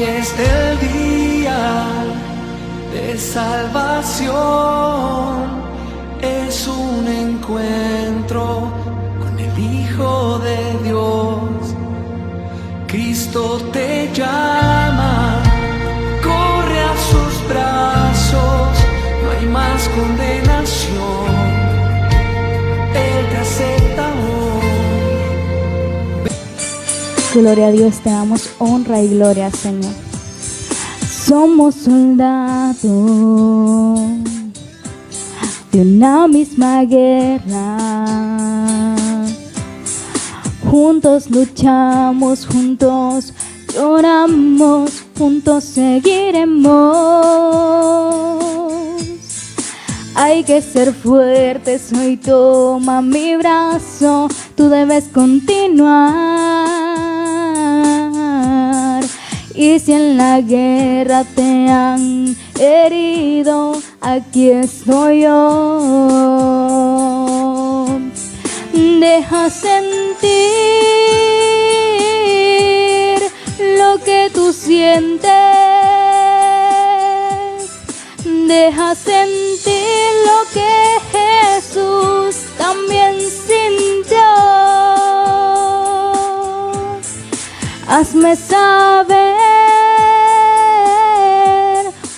es el día de salvación, es un encuentro con el Hijo de Dios. Cristo te llama, corre a sus brazos, no hay más condenación, Él te acepta hoy. Gloria a Dios, te damos honra y gloria, Señor. Somos soldados de una misma guerra, juntos luchamos, juntos lloramos, juntos seguiremos. Hay que ser fuertes, hoy toma mi brazo, tú debes continuar. Y si en la guerra te han herido, aquí estoy yo. Deja sentir lo que tú sientes. Deja sentir lo que Jesús también sintió. Hazme saber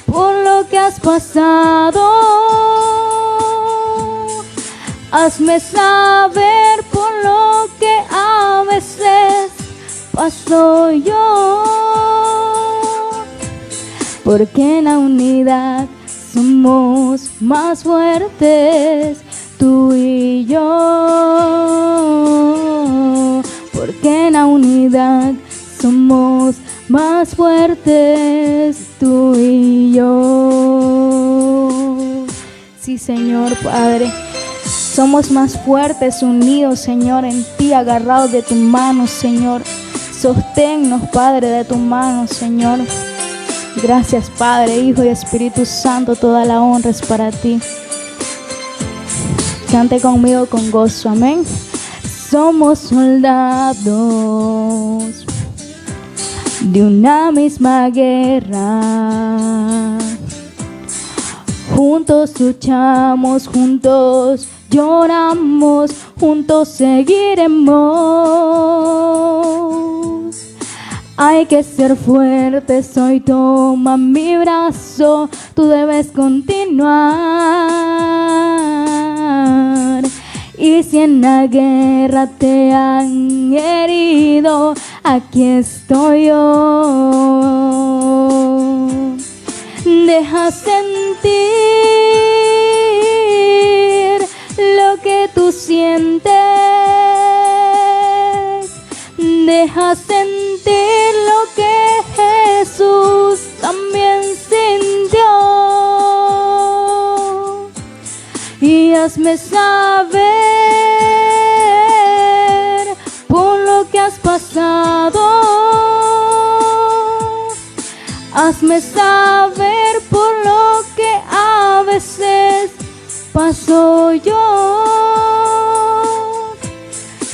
por lo que has pasado. Hazme saber por lo que a veces paso yo. Porque en la unidad somos más fuertes, tú y yo. Porque en la unidad somos más fuertes, tú y yo. Sí, Señor Padre, somos más fuertes unidos, Señor, en ti, agarrados de tu mano, Señor. Sosténnos, Padre, de tu mano, Señor. Gracias, Padre, Hijo y Espíritu Santo, toda la honra es para ti. Cante conmigo con gozo, amén. Somos soldados de una misma guerra, juntos luchamos, juntos lloramos, juntos seguiremos. Hay que ser fuertes, hoy toma mi brazo, tú debes continuar. Y si en la guerra te han herido, aquí estoy yo. Deja sentir lo que tú sientes. Deja sentir lo que Jesús también sintió. Y hazme saber por lo que has pasado. Hazme saber por lo que a veces paso yo.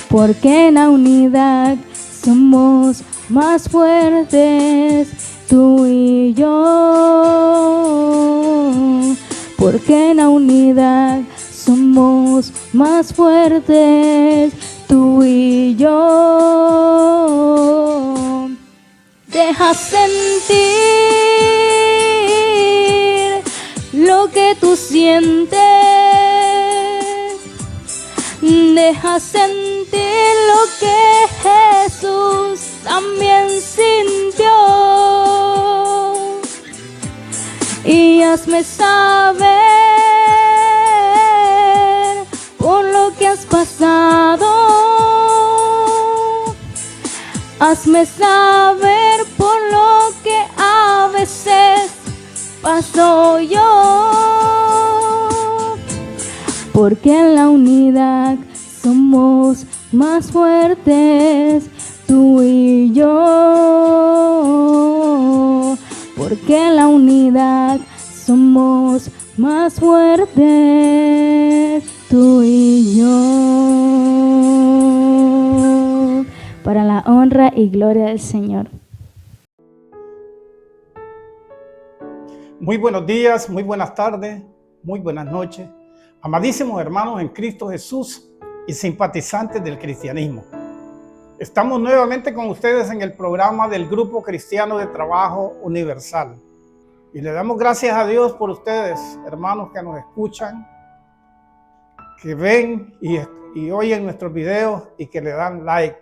Porque en la unidad somos más fuertes, tú y yo. Porque en la unidad somos más fuertes, tú y yo. Deja sentir lo que tú sientes. Deja sentir lo que Jesús también sintió. Y hazme saber por lo que has pasado. Hazme saber por lo que a veces paso yo. Porque en la unidad somos más fuertes, tú y yo. Porque en la unidad somos más fuertes, tú y yo. Para la honra y gloria del Señor. Muy buenos días, muy buenas tardes, muy buenas noches, amadísimos hermanos en Cristo Jesús y simpatizantes del cristianismo. Estamos nuevamente con ustedes en el programa del Grupo Cristiano de Trabajo Universal. Y le damos gracias a Dios por ustedes, hermanos que nos escuchan, que ven y oyen nuestros videos y que le dan like.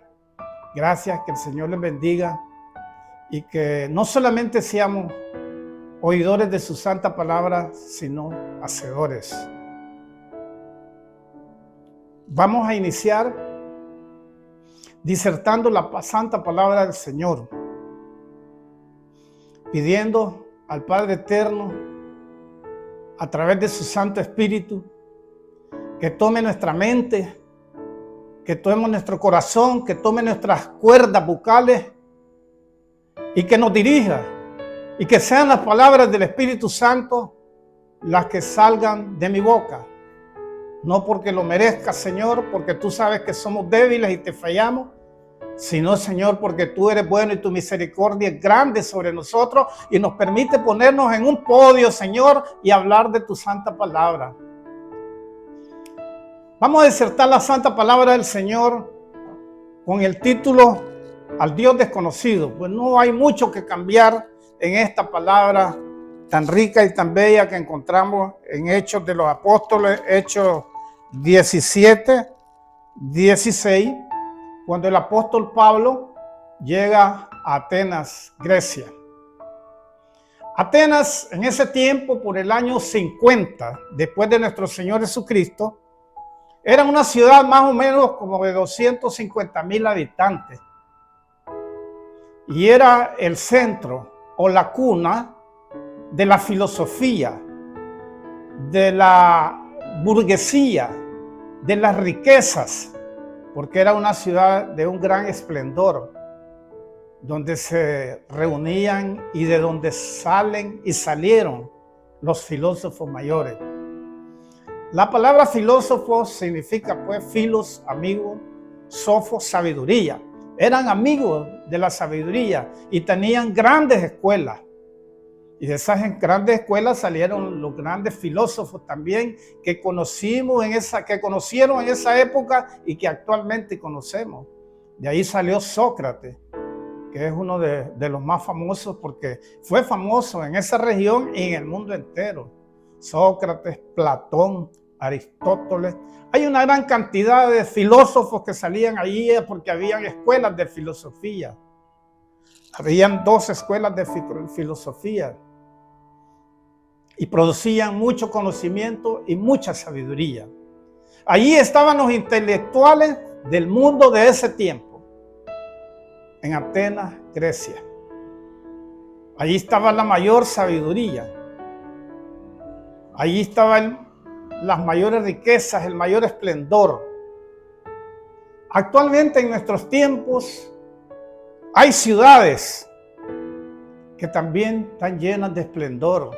Gracias, que el Señor les bendiga y que no solamente seamos oidores de su santa palabra, sino hacedores. Vamos a iniciar disertando la santa palabra del Señor, pidiendo al Padre Eterno, a través de su Santo Espíritu, que tome nuestra mente, que tome nuestro corazón, que tome nuestras cuerdas vocales y que nos dirija, y que sean las palabras del Espíritu Santo las que salgan de mi boca. No porque lo merezca, Señor, porque tú sabes que somos débiles y te fallamos, sino, Señor, porque tú eres bueno y tu misericordia es grande sobre nosotros y nos permite ponernos en un podio, Señor, y hablar de tu santa palabra. Vamos a disertar la santa palabra del Señor con el título Al Dios desconocido. Pues no hay mucho que cambiar en esta palabra tan rica y tan bella que encontramos en Hechos de los Apóstoles, Hechos 17, 16, cuando el apóstol Pablo llega a Atenas, Grecia. Atenas, en ese tiempo, por el año 50, después de nuestro Señor Jesucristo, era una ciudad más o menos como de 250,000 habitantes. Y era el centro o la cuna de la filosofía, de la burguesía, de las riquezas, porque era una ciudad de un gran esplendor, donde se reunían y de donde salen y salieron los filósofos mayores. La palabra filósofo significa pues filos, amigo, sofos, sabiduría. Eran amigos de la sabiduría y tenían grandes escuelas. Y de esas grandes escuelas salieron los grandes filósofos también que conocieron en esa época y que actualmente conocemos. De ahí salió Sócrates, que es uno de los más famosos porque fue famoso en esa región y en el mundo entero. Sócrates, Platón, Aristóteles. Hay una gran cantidad de filósofos que salían allí porque habían escuelas de filosofía. Habían 2 escuelas de filosofía y producían mucho conocimiento y mucha sabiduría. Allí estaban los intelectuales del mundo de ese tiempo, en Atenas, Grecia. Allí estaba la mayor sabiduría. Allí estaban las mayores riquezas, el mayor esplendor. Actualmente en nuestros tiempos hay ciudades que también están llenas de esplendor.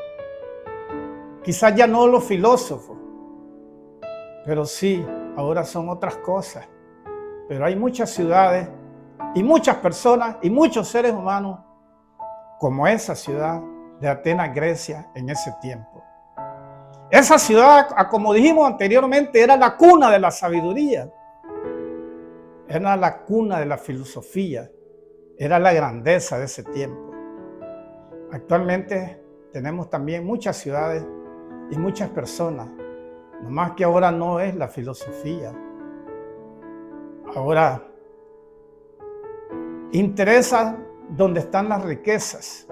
Quizás ya no los filósofos, pero sí, ahora son otras cosas. Pero hay muchas ciudades y muchas personas y muchos seres humanos como esa ciudad de Atenas, Grecia, en ese tiempo. Esa ciudad, como dijimos anteriormente, era la cuna de la sabiduría. Era la cuna de la filosofía. Era la grandeza de ese tiempo. Actualmente tenemos también muchas ciudades y muchas personas. Nomás que ahora no es la filosofía. Ahora interesa donde están las riquezas,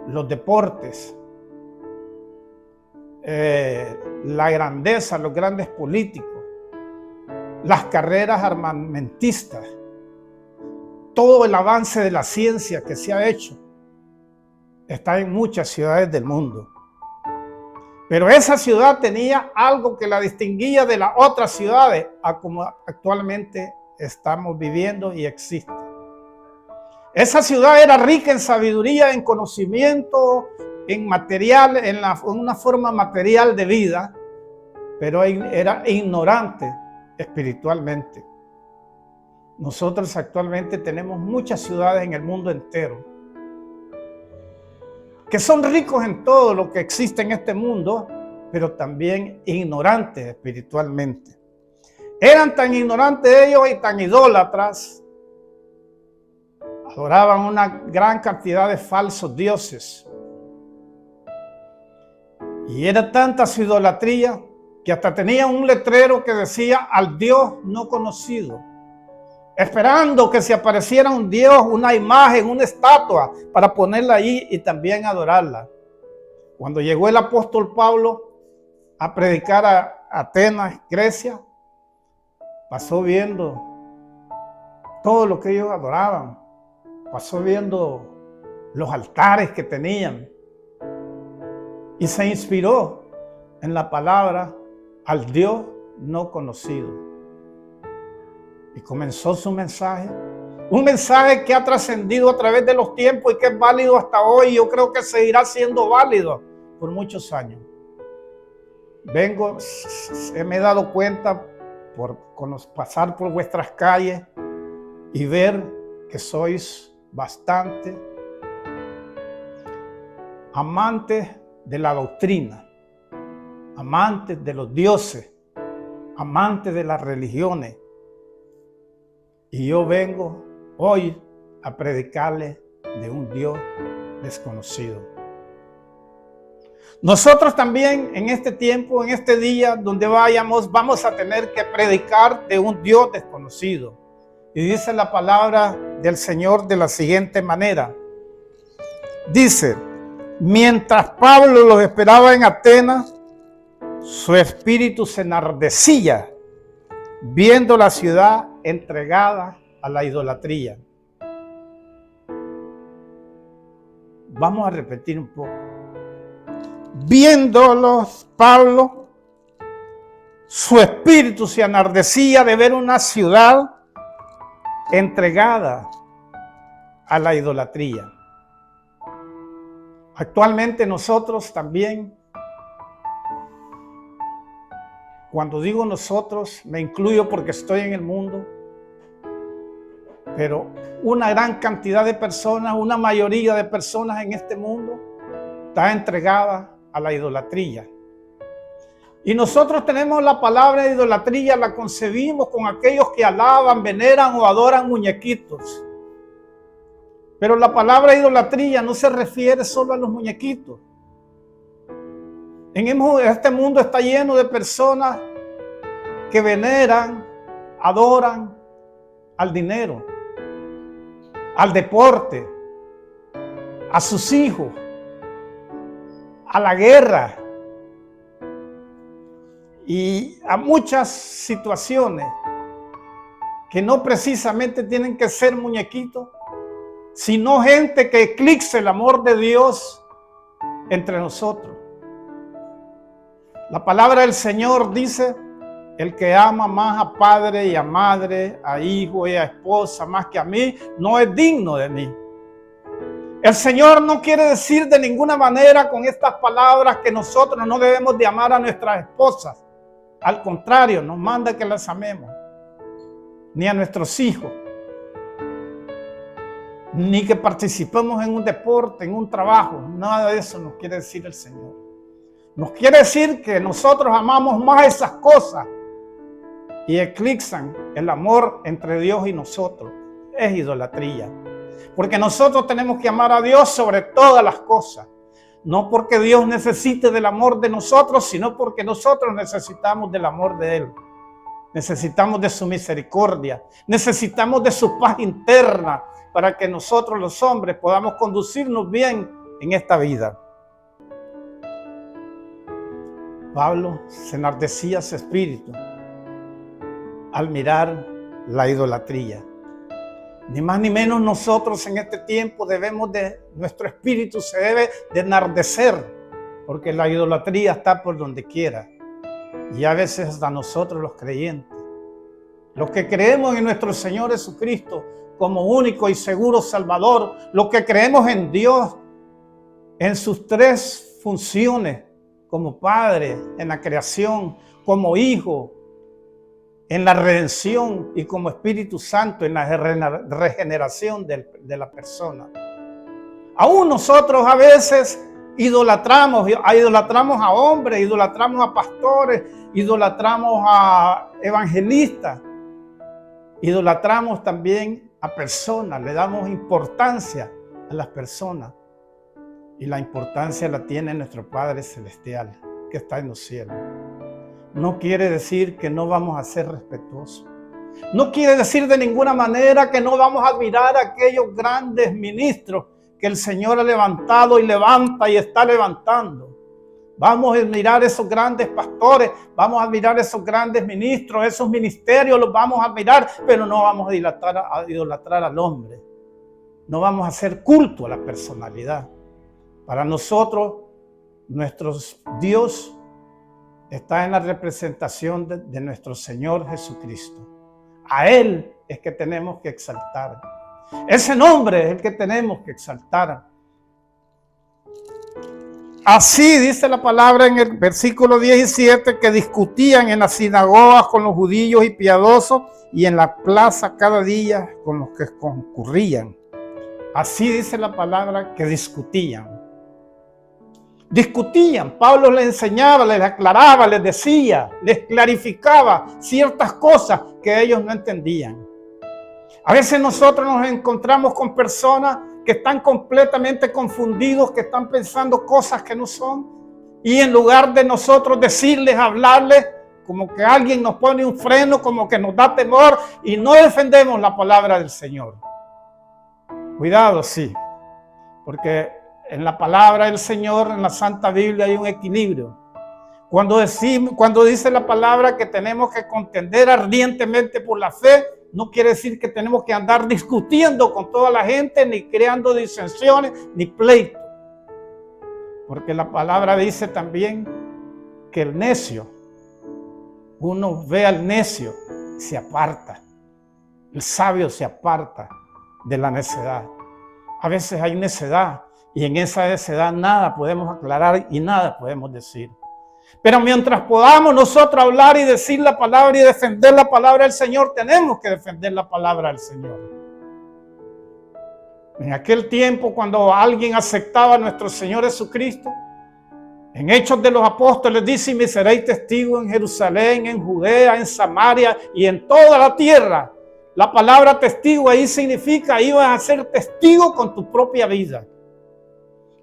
los deportes, la grandeza, los grandes políticos, las carreras armamentistas, todo el avance de la ciencia que se ha hecho está en muchas ciudades del mundo. Pero esa ciudad tenía algo que la distinguía de las otras ciudades a como actualmente estamos viviendo y existe. Esa ciudad era rica en sabiduría, en conocimiento, en material, en una forma material de vida, pero era ignorante espiritualmente. Nosotros actualmente tenemos muchas ciudades en el mundo entero que son ricos en todo lo que existe en este mundo, pero también ignorantes espiritualmente. Eran tan ignorantes ellos y tan idólatras, adoraban una gran cantidad de falsos dioses. Y era tanta su idolatría que hasta tenían un letrero que decía al Dios no conocido, esperando que se apareciera un Dios, una imagen, una estatua para ponerla ahí y también adorarla. Cuando llegó el apóstol Pablo a predicar a Atenas, Grecia, pasó viendo todo lo que ellos adoraban, pasó viendo los altares que tenían y se inspiró en la palabra al Dios no conocido. Y comenzó su mensaje, un mensaje que ha trascendido a través de los tiempos y que es válido hasta hoy. Yo creo que seguirá siendo válido por muchos años. Me he dado cuenta por pasar por vuestras calles y ver que sois bastante amantes de la doctrina, amantes de los dioses, amantes de las religiones. Y yo vengo hoy a predicarles de un Dios desconocido. Nosotros también en este tiempo, en este día, donde vayamos, vamos a tener que predicar de un Dios desconocido. Y dice la palabra del Señor de la siguiente manera. Dice, mientras Pablo los esperaba en Atenas, su espíritu se enardecía viendo la ciudad entregada a la idolatría. Vamos a repetir un poco. Viéndolos, Pablo, su espíritu se enardecía de ver una ciudad entregada a la idolatría. Actualmente nosotros también, cuando digo nosotros, me incluyo porque estoy en el mundo, pero una gran cantidad de personas, una mayoría de personas en este mundo está entregada a la idolatría. Y nosotros tenemos la palabra idolatría, la concebimos con aquellos que alaban, veneran o adoran muñequitos. Pero la palabra idolatría no se refiere solo a los muñequitos. Este mundo está lleno de personas que veneran, adoran al dinero, al deporte, a sus hijos, a la guerra y a muchas situaciones que no precisamente tienen que ser muñequitos, sino gente que eclipse el amor de Dios entre nosotros. La palabra del Señor dice, el que ama más a padre y a madre, a hijo y a esposa más que a mí, no es digno de mí. El Señor no quiere decir de ninguna manera con estas palabras que nosotros no debemos de amar a nuestras esposas. Al contrario, nos manda que las amemos. Ni a nuestros hijos. Ni que participemos en un deporte, en un trabajo. Nada de eso nos quiere decir el Señor. Nos quiere decir que nosotros amamos más esas cosas y eclipsan el amor entre Dios y nosotros. Es idolatría. Porque nosotros tenemos que amar a Dios sobre todas las cosas. No porque Dios necesite del amor de nosotros, sino porque nosotros necesitamos del amor de Él. Necesitamos de su misericordia. Necesitamos de su paz interna para que nosotros los hombres podamos conducirnos bien en esta vida. Pablo se enardecía su espíritu al mirar la idolatría. Ni más ni menos nosotros en este tiempo nuestro espíritu se debe de enardecer, porque la idolatría está por donde quiera. Y a veces hasta nosotros los creyentes, los que creemos en nuestro Señor Jesucristo como único y seguro Salvador, los que creemos en Dios, en sus tres funciones, como Padre, en la creación, como Hijo, en la redención y como Espíritu Santo en la regeneración de la persona. Aún nosotros a veces idolatramos a hombres, idolatramos a pastores, idolatramos a evangelistas, idolatramos también a personas, le damos importancia a las personas. Y la importancia la tiene nuestro Padre Celestial, que está en los cielos. No quiere decir que no vamos a ser respetuosos. No quiere decir de ninguna manera que no vamos a admirar a aquellos grandes ministros que el Señor ha levantado y levanta y está levantando. Vamos a admirar esos grandes pastores, vamos a admirar esos grandes ministros, esos ministerios los vamos a admirar, pero no vamos a idolatrar al hombre. No vamos a hacer culto a la personalidad. Para nosotros, nuestro Dios está en la representación de nuestro Señor Jesucristo. A Él es que tenemos que exaltar. Ese nombre es el que tenemos que exaltar. Así dice la palabra en el versículo 17, que discutían en las sinagogas con los judíos y piadosos y en la plaza cada día con los que concurrían. Así dice la palabra, que discutían. Discutían, Pablo les enseñaba, les aclaraba, les decía, les clarificaba ciertas cosas que ellos no entendían. A veces nosotros nos encontramos con personas que están completamente confundidos, que están pensando cosas que no son, y en lugar de nosotros decirles, hablarles, como que alguien nos pone un freno, como que nos da temor, y no defendemos la palabra del Señor. Cuidado, sí, porque en la palabra del Señor, en la Santa Biblia, hay un equilibrio. Cuando dice la palabra que tenemos que contender ardientemente por la fe, no quiere decir que tenemos que andar discutiendo con toda la gente, ni creando disensiones, ni pleitos. Porque la palabra dice también que el necio, uno ve al necio y se aparta. El sabio se aparta de la necedad. A veces hay necedad y en esa necedad nada podemos aclarar y nada podemos decir. Pero mientras podamos nosotros hablar y decir la palabra y defender la palabra del Señor, tenemos que defender la palabra del Señor. En aquel tiempo, cuando alguien aceptaba a nuestro Señor Jesucristo, en Hechos de los Apóstoles dice: y me seréis testigo en Jerusalén, en Judea, en Samaria y en toda la tierra. La palabra testigo ahí significa, ibas a ser testigo con tu propia vida.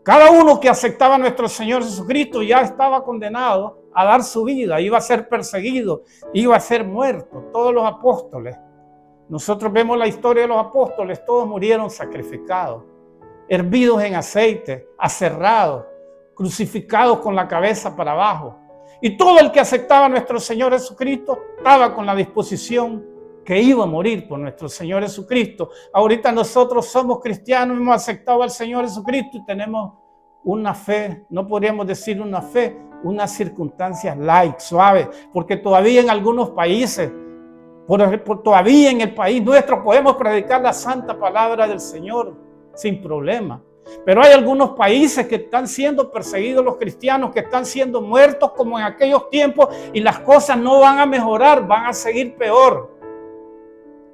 Cada uno que aceptaba a nuestro Señor Jesucristo ya estaba condenado a dar su vida, iba a ser perseguido, iba a ser muerto. Todos los apóstoles, nosotros vemos la historia de los apóstoles, todos murieron sacrificados, hervidos en aceite, aserrados, crucificados con la cabeza para abajo. Y todo el que aceptaba a nuestro Señor Jesucristo estaba con la disposición que iba a morir por nuestro Señor Jesucristo. Ahorita nosotros somos cristianos, hemos aceptado al Señor Jesucristo y tenemos una fe, no podríamos decir una fe, unas circunstancias light, suaves, porque todavía en algunos países, todavía en el país nuestro podemos predicar la santa palabra del Señor sin problema. Pero hay algunos países que están siendo perseguidos los cristianos, que están siendo muertos como en aquellos tiempos, y las cosas no van a mejorar, van a seguir peor.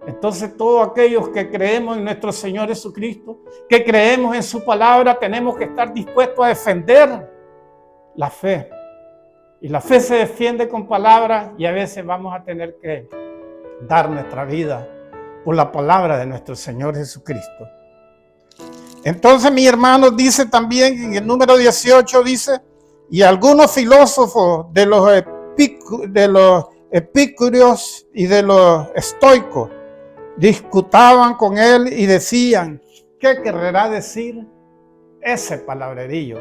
Entonces todos aquellos que creemos en nuestro Señor Jesucristo, que creemos en su palabra, tenemos que estar dispuestos a defender la fe. Y la fe se defiende con palabras, y a veces vamos a tener que dar nuestra vida por la palabra de nuestro Señor Jesucristo. Entonces, mi hermano, dice también en el número 18, dice: y algunos filósofos de los epicúreos y de los estoicos discutaban con él y decían: ¿qué querrá decir ese palabrerillo?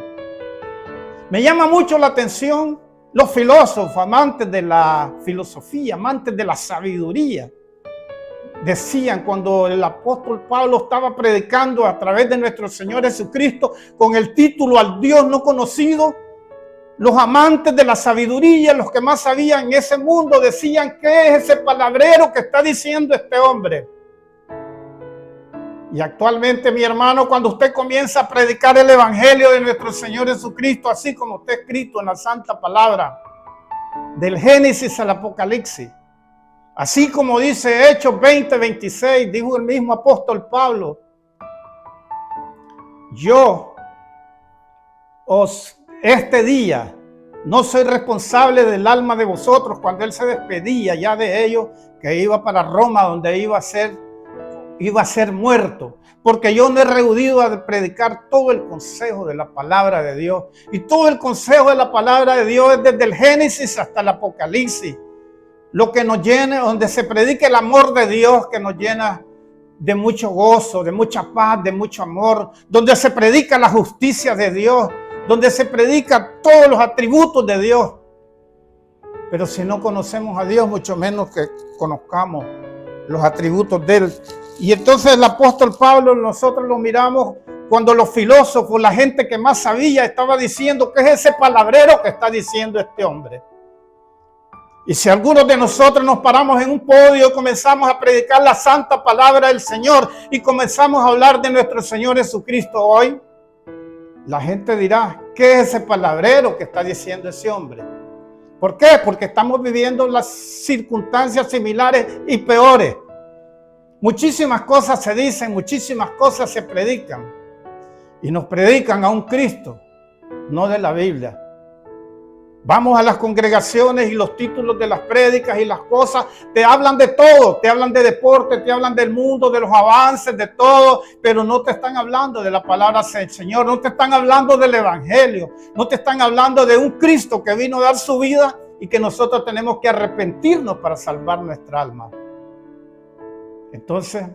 Me llama mucho la atención los filósofos, amantes de la filosofía, amantes de la sabiduría. Decían, cuando el apóstol Pablo estaba predicando a través de nuestro Señor Jesucristo con el título al Dios no conocido, los amantes de la sabiduría, los que más sabían en ese mundo, decían: ¿qué es ese palabrero que está diciendo este hombre? Y actualmente, mi hermano, cuando usted comienza a predicar el evangelio de nuestro Señor Jesucristo, así como está escrito en la santa palabra, del Génesis al Apocalipsis, así como dice Hechos 20:26, dijo el mismo apóstol Pablo: yo este día no soy responsable del alma de vosotros. Cuando él se despedía ya de ellos, que iba para Roma, donde iba a ser muerto, porque yo no he rehuido a predicar todo el consejo de la palabra de Dios. Y todo el consejo de la palabra de Dios es desde el Génesis hasta el Apocalipsis. Lo que nos llena, donde se predica el amor de Dios, que nos llena de mucho gozo, de mucha paz, de mucho amor, donde se predica la justicia de Dios, donde se predica todos los atributos de Dios. Pero si no conocemos a Dios, mucho menos que conozcamos los atributos de Él. Y entonces el apóstol Pablo, nosotros lo miramos cuando los filósofos, la gente que más sabía, estaba diciendo, ¿qué es ese palabrero que está diciendo este hombre? Y si algunos de nosotros nos paramos en un podio y comenzamos a predicar la santa palabra del Señor y comenzamos a hablar de nuestro Señor Jesucristo hoy, la gente dirá, ¿qué es ese palabrero que está diciendo ese hombre? ¿Por qué? Porque estamos viviendo las circunstancias similares y peores. Muchísimas cosas se dicen, muchísimas cosas se predican. Y nos predican a un Cristo, no de la Biblia. Vamos a las congregaciones y los títulos de las prédicas y las cosas te hablan de todo, te hablan de deporte, te hablan del mundo, de los avances, de todo, pero no te están hablando de la palabra del Señor, no te están hablando del Evangelio, no te están hablando de un Cristo que vino a dar su vida y que nosotros tenemos que arrepentirnos para salvar nuestra alma. Entonces,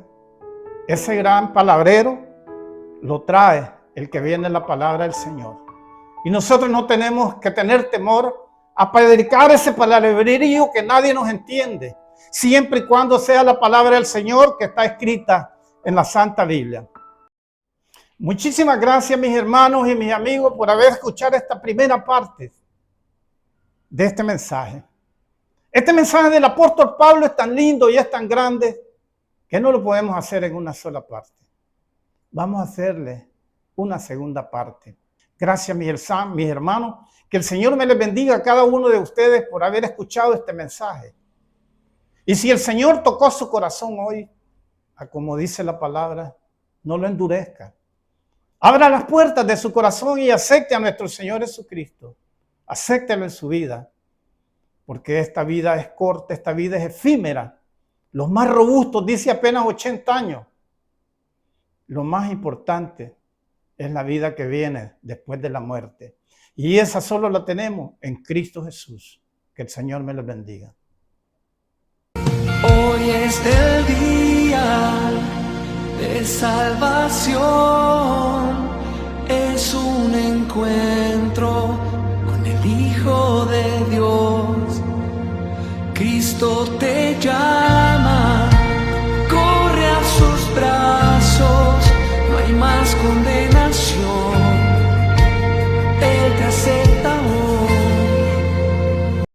ese gran palabrero lo trae el que viene en la palabra del Señor. Y nosotros no tenemos que tener temor a predicar ese palabrerío que nadie nos entiende, siempre y cuando sea la palabra del Señor que está escrita en la Santa Biblia. Muchísimas gracias, mis hermanos y mis amigos, por haber escuchado esta primera parte de este mensaje. Este mensaje del apóstol Pablo es tan lindo y es tan grande que no lo podemos hacer en una sola parte. Vamos a hacerle una segunda parte. Gracias, mis hermanos. Que el Señor me les bendiga a cada uno de ustedes por haber escuchado este mensaje. Y si el Señor tocó su corazón hoy, como dice la palabra, no lo endurezca. Abra las puertas de su corazón y acepte a nuestro Señor Jesucristo. Acéptelo en su vida. Porque esta vida es corta, esta vida es efímera. Los más robustos dicen apenas 80 años. Lo más importante es la vida que viene después de la muerte. Y esa solo la tenemos en Cristo Jesús. Que el Señor me les bendiga. Hoy es el día de salvación. Es un encuentro con el Hijo de Dios. Cristo te llama.